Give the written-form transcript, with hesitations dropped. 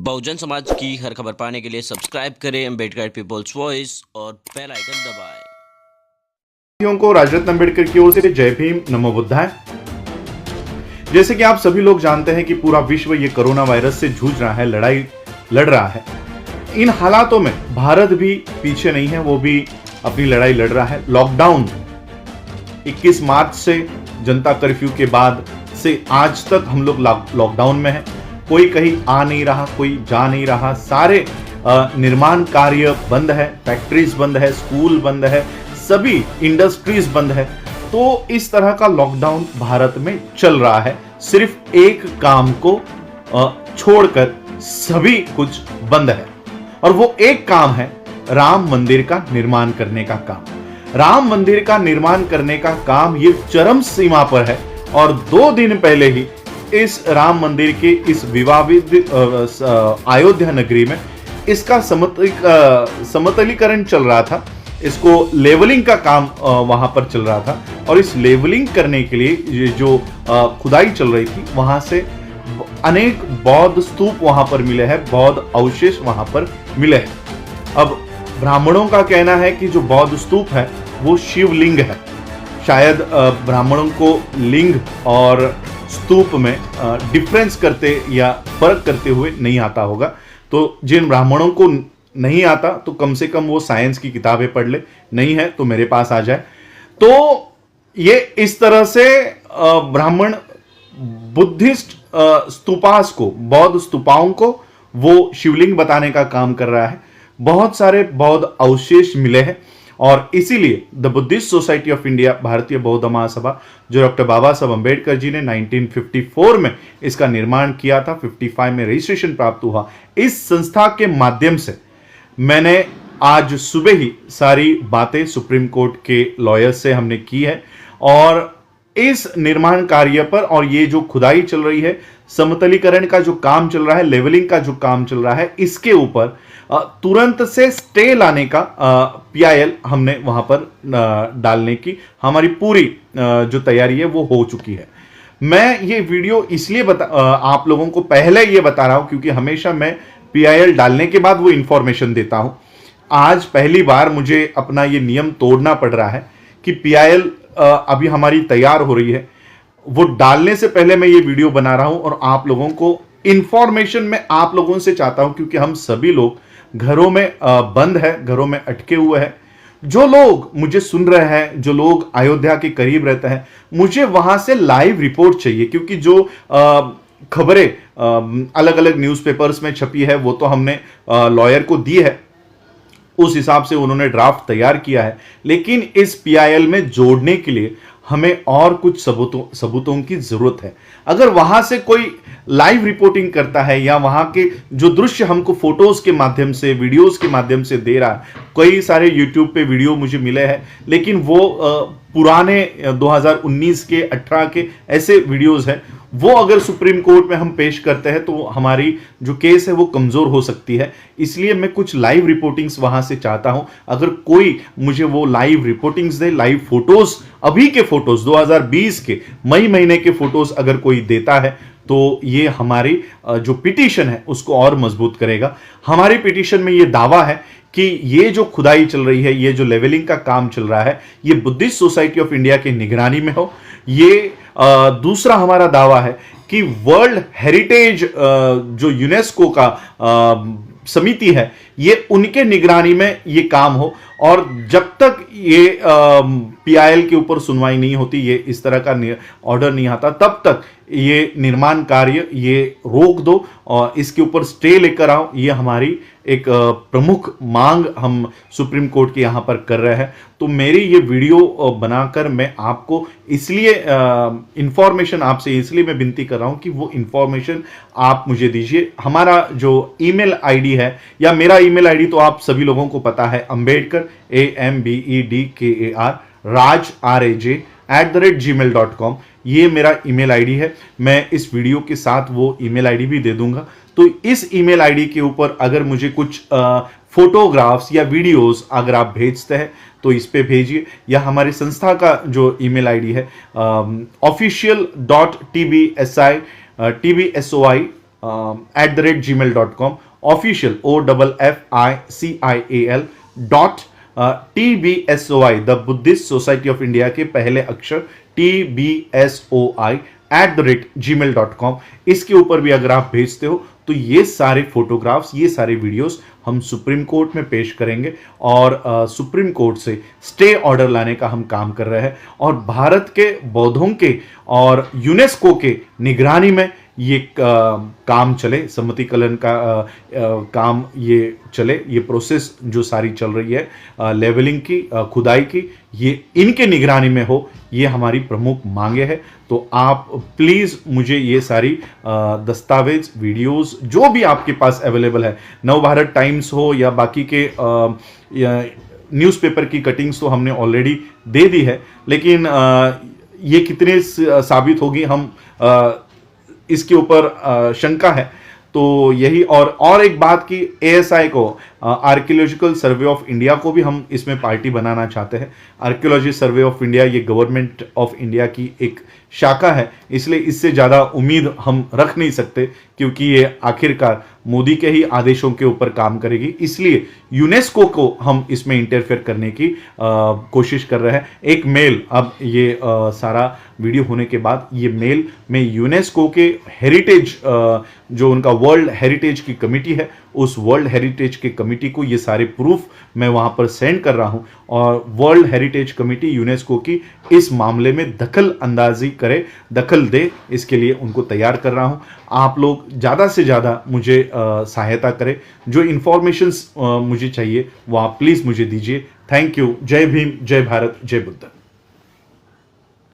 बहुजन समाज की हर खबर पाने के लिए सब्सक्राइब करें अम्बेडकर पीपल्स वॉइस और बेल आइकन दबाएं। को राजरत्न अम्बेडकर की ओर से जय भीम, नमो बुद्धाय। जैसे कि आप सभी लोग जानते हैं कि पूरा विश्व ये कोरोना वायरस से जूझ रहा है, लड़ाई लड़ रहा है। इन हालातों में भारत भी पीछे नहीं है, वो भी अपनी लड़ाई लड़ रहा है। लॉकडाउन 21 मार्च से जनता कर्फ्यू के बाद से आज तक हम लोग लॉकडाउन में हैं। कोई कहीं आ नहीं रहा, कोई जा नहीं रहा, सारे निर्माण कार्य बंद है, फैक्ट्रीज बंद है, स्कूल बंद है, सभी इंडस्ट्रीज बंद है। तो इस तरह का लॉकडाउन भारत में चल रहा है। सिर्फ एक काम को छोड़कर सभी कुछ बंद है, और वो एक काम है राम मंदिर का निर्माण करने का काम। राम मंदिर का निर्माण करने का काम ये चरम सीमा पर है, और 2 दिन पहले ही इस राम मंदिर के इस विवादित अयोध्या नगरी में इसका समतलीकरण चल रहा था। इसको लेवलिंग का काम वहां पर चल रहा था, और इस लेवलिंग करने के लिए ये जो खुदाई चल रही थी, वहां से अनेक बौद्ध स्तूप वहां पर मिले हैं, बौद्ध अवशेष वहां पर मिले हैं। अब ब्राह्मणों का कहना है कि जो बौद्ध स्तूप है वो शिवलिंग है। शायद ब्राह्मणों को लिंग और स्तूप में डिफरेंस करते या फर्क करते हुए नहीं आता होगा। तो जिन ब्राह्मणों को नहीं आता तो कम से कम वो साइंस की किताबें पढ़ ले, नहीं है तो मेरे पास आ जाए। तो ये इस तरह से ब्राह्मण बुद्धिस्ट स्तूपास को, बौद्ध स्तूपाओं को वो शिवलिंग बताने का काम कर रहा है। बहुत सारे बौद्ध अवशेष मिले हैं, और इसीलिए the Buddhist society of India, भारतीय बौद्ध महासभा, जो डॉक्टर बाबा साहब अम्बेडकर जी ने 1954 में इसका निर्माण किया था, 55 में रजिस्ट्रेशन प्राप्त हुआ। इस संस्था के माध्यम से मैंने आज सुबह ही सारी बातें सुप्रीम कोर्ट के लॉयर्स से हमने की है, और इस निर्माण कार्य पर, और ये जो खुदाई चल रही है, समतलीकरण का जो काम चल रहा है, लेवलिंग का जो काम चल रहा है, इसके ऊपर तुरंत से स्टे लाने का पीआईएल हमने वहां पर डालने की हमारी पूरी जो तैयारी है वो हो चुकी है। मैं ये वीडियो इसलिए आप लोगों को पहले ये बता रहा हूं क्योंकि हमेशा मैं पीआईएल डालने के बाद वो इंफॉर्मेशन देता हूं। आज पहली बार मुझे अपना ये नियम तोड़ना पड़ रहा है कि पीआईएल अभी हमारी तैयार हो रही है, वो डालने से पहले मैं ये वीडियो बना रहा हूं, और आप लोगों को इंफॉर्मेशन मैं आप लोगों से चाहता हूं, क्योंकि हम सभी लोग घरों में बंद है, घरों में अटके हुए हैं। जो लोग मुझे सुन रहे हैं, जो लोग अयोध्या के करीब रहते हैं, मुझे वहां से लाइव रिपोर्ट चाहिए, क्योंकि जो खबरें अलग अलग न्यूज़पेपर्स में छपी है वो तो हमने लॉयर को दी है, उस हिसाब से उन्होंने ड्राफ्ट तैयार किया है। लेकिन इस पीआईएल में जोड़ने के लिए हमें और कुछ सबूतों की जरूरत है। अगर वहां से कोई लाइव रिपोर्टिंग करता है, या वहां के जो दृश्य हमको फोटोज के माध्यम से, वीडियोस के माध्यम से दे रहा है, कई सारे यूट्यूब पे वीडियो मुझे मिले हैं, लेकिन वो पुराने 2019 के 18 के ऐसे वीडियोस हैं, वो अगर सुप्रीम कोर्ट में हम पेश करते हैं तो हमारी जो केस है वो कमजोर हो सकती है। इसलिए मैं कुछ लाइव रिपोर्टिंग्स वहां से चाहता हूं। अगर कोई मुझे वो लाइव रिपोर्टिंग्स दे, लाइव फोटोज, अभी के फोटोज 2020 के मई महीने के फोटोज अगर कोई देता है, तो ये हमारी जो पिटीशन है उसको और मजबूत करेगा। हमारी पिटीशन में ये दावा है कि ये जो खुदाई चल रही है, ये जो लेवलिंग का काम चल रहा है, ये बुद्धिस्ट सोसाइटी ऑफ इंडिया के निगरानी में हो। ये दूसरा हमारा दावा है कि वर्ल्ड हेरिटेज जो यूनेस्को का समिति है, ये उनके निगरानी में ये काम हो, और जब तक ये पीआईएल के ऊपर सुनवाई नहीं होती, ये इस तरह का ऑर्डर नहीं आता, तब तक ये निर्माण कार्य ये रोक दो और इसके ऊपर स्टे लेकर आओ। ये हमारी एक प्रमुख मांग हम सुप्रीम कोर्ट के यहाँ पर कर रहे हैं। तो मेरी ये वीडियो बनाकर मैं आपको इसलिए इंफॉर्मेशन आपसे इसलिए मैं विनती कर रहा हूँ कि वो इंफॉर्मेशन आप मुझे दीजिए। हमारा जो ईमेल आईडी है, या मेरा ईमेल आईडी तो आप सभी लोगों को पता है, अम्बेडकर AMBEDKAR raj@gmail.com, ये मेरा ईमेल आईडी है। मैं इस वीडियो के साथ वो ईमेल आईडी भी दे दूंगा। तो इस ईमेल आईडी के ऊपर अगर मुझे कुछ फोटोग्राफ्स या वीडियोस अगर आप भेजते हैं तो इस पे भेजिए, या हमारी संस्था का जो ईमेल आईडी है official.tbsoi @gmail.com, official OFFICIAL .TBSOI, the Buddhist society of India के पहले अक्षर TBSOI @gmail.com, इसके ऊपर भी अगर आप भेजते हो तो ये सारे फोटोग्राफ्स, ये सारे वीडियोस हम सुप्रीम कोर्ट में पेश करेंगे और सुप्रीम कोर्ट से स्टे ऑर्डर लाने का हम काम कर रहे हैं और भारत के बौद्धों के और यूनेस्को के निगरानी में ये काम चले, सम्मतिकलन का काम ये चले, ये प्रोसेस जो सारी चल रही है लेवलिंग की, खुदाई की, ये इनके निगरानी में हो, ये हमारी प्रमुख मांगे है। तो आप प्लीज़ मुझे ये सारी दस्तावेज, वीडियोस जो भी आपके पास अवेलेबल है, नवभारत टाइम्स हो या बाकी के न्यूज़पेपर की कटिंग्स तो हमने ऑलरेडी दे दी है, लेकिन ये कितने साबित होगी हम इसके ऊपर शंका है। तो यही और एक बात की ASI को, आर्कियोलॉजिकल सर्वे ऑफ इंडिया को भी हम इसमें पार्टी बनाना चाहते हैं। आर्कियोलॉजी सर्वे ऑफ इंडिया ये गवर्नमेंट ऑफ इंडिया की एक शाखा है, इसलिए इससे ज़्यादा उम्मीद हम रख नहीं सकते क्योंकि ये आखिरकार मोदी के ही आदेशों के ऊपर काम करेगी, इसलिए यूनेस्को को हम इसमें इंटरफेयर करने की कोशिश कर रहे हैं। एक मेल, अब ये सारा वीडियो होने के बाद ये मेल में यूनेस्को के हेरिटेज, जो उनका वर्ल्ड हेरिटेज की कमिटी है, उस वर्ल्ड हेरिटेज के कमिटी को ये सारे प्रूफ मैं वहां पर सेंड कर रहा हूं और वर्ल्ड हेरिटेज कमिटी यूनेस्को की इस मामले में दखल अंदाजी करे, दखल दे, इसके लिए उनको तैयार कर रहा हूं। आप लोग ज़्यादा से ज़्यादा मुझे सहायता करें, जो इंफॉर्मेशंस मुझे चाहिए वो आप प्लीज़ मुझे दीजिए। Thank you. जय भीम, जय भारत, जय बुद्ध।